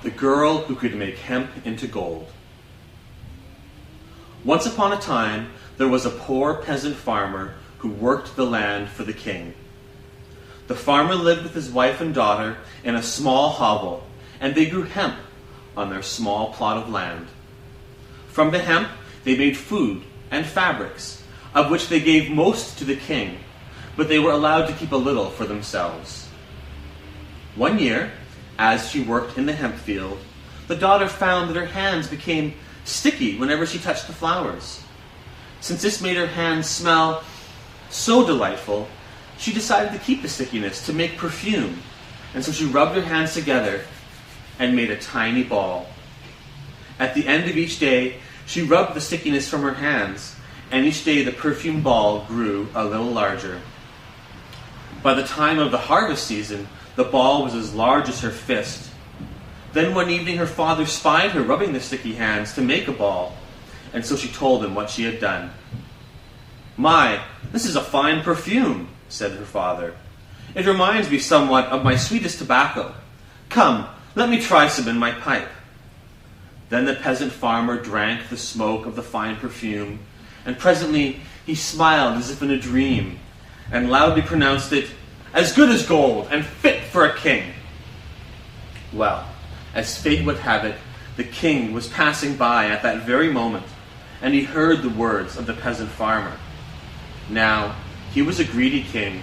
The girl who could make hemp into gold. Once upon a time, there was a poor peasant farmer who worked the land for the king. The farmer lived with his wife and daughter in a small hovel, and they grew hemp on their small plot of land. From the hemp, they made food and fabrics, of which they gave most to the king, but they were allowed to keep a little for themselves. One year, as she worked in the hemp field, the daughter found that her hands became sticky whenever she touched the flowers. Since this made her hands smell so delightful, she decided to keep the stickiness to make perfume, and so she rubbed her hands together and made a tiny ball. At the end of each day, she rubbed the stickiness from her hands, and each day the perfume ball grew a little larger. By the time of the harvest season, the ball was as large as her fist. Then one evening her father spied her rubbing the sticky hands to make a ball, and so she told him what she had done. "My, this is a fine perfume," said her father. "It reminds me somewhat of my sweetest tobacco. Come, let me try some in my pipe." Then the peasant farmer drank the smoke of the fine perfume, and presently he smiled as if in a dream, and loudly pronounced it, "As good as gold, and fit for a king." Well, as fate would have it, the king was passing by at that very moment, and he heard the words of the peasant farmer. Now, he was a greedy king,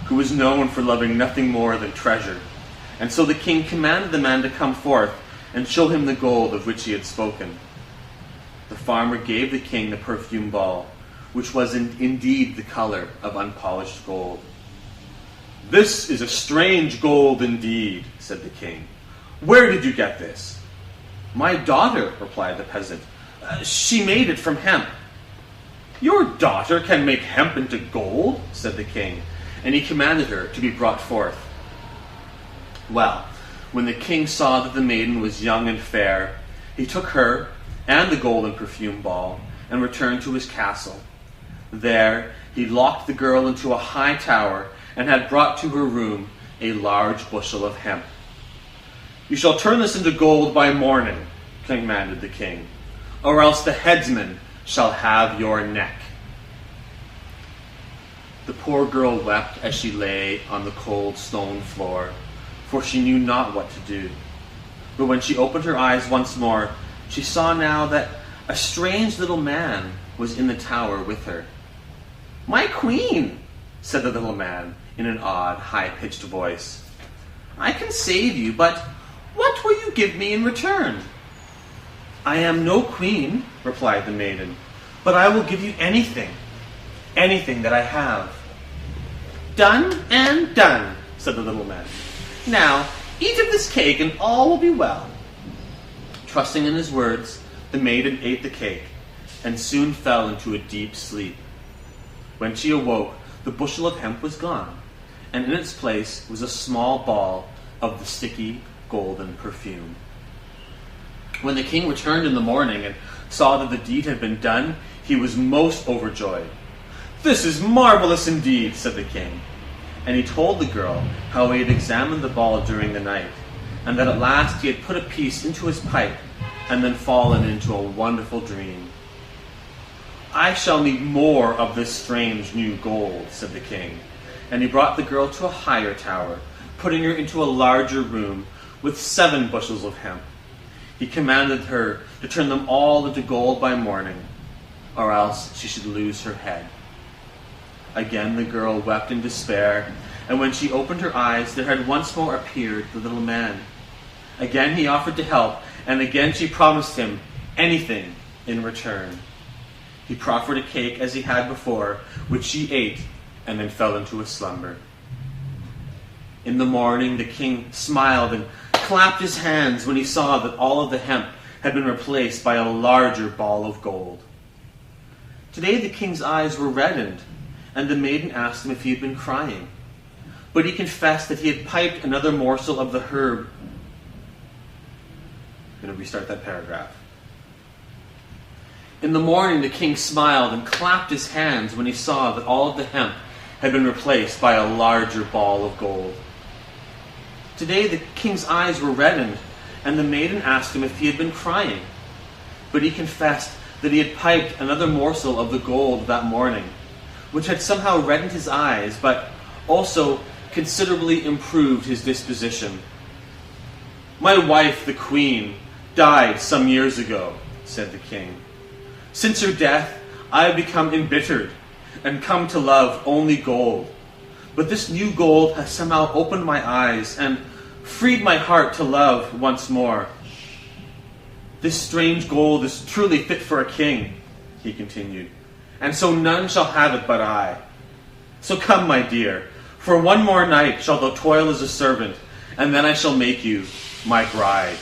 who was known for loving nothing more than treasure, and so the king commanded the man to come forth and show him the gold of which he had spoken. The farmer gave the king the perfume ball, which was indeed the color of unpolished gold. "This is a strange gold indeed," said the king. "Where did you get this?" "My daughter," replied the peasant. "She made it from hemp." "Your daughter can make hemp into gold?" said the king, and he commanded her to be brought forth. Well, when the king saw that the maiden was young and fair, he took her and the golden perfume ball and returned to his castle. There he locked the girl into a high tower and had brought to her room a large bushel of hemp. "You shall turn this into gold by morning," commanded the king, "or else the headsman shall have your neck." The poor girl wept as she lay on the cold stone floor, for she knew not what to do. But when she opened her eyes once more, she saw now that a strange little man was in the tower with her. "My queen," said the little man in an odd, high-pitched voice, "I can save you, but what will you give me in return?" "I am no queen," replied the maiden, "but I will give you anything that I have." "Done and done," said the little man. "Now, eat of this cake and all will be well." Trusting in his words, the maiden ate the cake and soon fell into a deep sleep. When she awoke, the bushel of hemp was gone, and in its place was a small ball of the sticky golden perfume. When the king returned in the morning and saw that the deed had been done, he was most overjoyed. "This is marvelous indeed," said the king. And he told the girl how he had examined the ball during the night, and that at last he had put a piece into his pipe and then fallen into a wonderful dream. "I shall need more of this strange new gold," said the king, and he brought the girl to a higher tower, putting her into a larger room with 7 bushels of hemp. He commanded her to turn them all into gold by morning, or else she should lose her head. Again the girl wept in despair, and when she opened her eyes, there had once more appeared the little man. Again he offered to help, and again she promised him anything in return. He proffered a cake as he had before, which she ate, and then fell into a slumber. In the morning the king smiled and clapped his hands when he saw that all of the hemp had been replaced by a larger ball of gold. Today the king's eyes were reddened, and the maiden asked him if he had been crying. But he confessed that he had piped another morsel of the herb. I'm going to restart that paragraph. In the morning the king smiled and clapped his hands when he saw that all of the hemp had been replaced by a larger ball of gold. Today the king's eyes were reddened, and the maiden asked him if he had been crying. But he confessed that he had piped another morsel of the gold that morning, which had somehow reddened his eyes, but also considerably improved his disposition. "My wife, the queen, died some years ago," said the king. "Since her death, I have become embittered and come to love only gold. But this new gold has somehow opened my eyes and freed my heart to love once more. This strange gold is truly fit for a king," he continued, "and so none shall have it but I. So come, my dear, for one more night shalt thou toil as a servant, and then I shall make you my bride."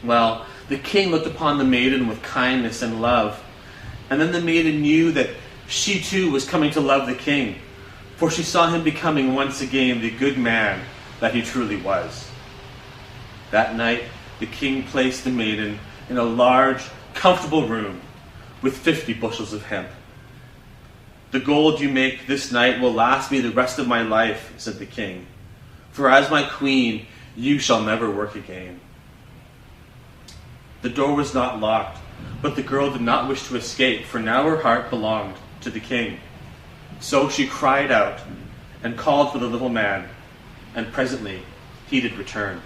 Well, the king looked upon the maiden with kindness and love, and then the maiden knew that she too was coming to love the king, for she saw him becoming once again the good man that he truly was. That night, the king placed the maiden in a large, comfortable room with 50 bushels of hemp. "The gold you make this night will last me the rest of my life," said the king, "for as my queen, you shall never work again." The door was not locked, but the girl did not wish to escape, for now her heart belonged to the king. So she cried out and called for the little man, and presently he did return.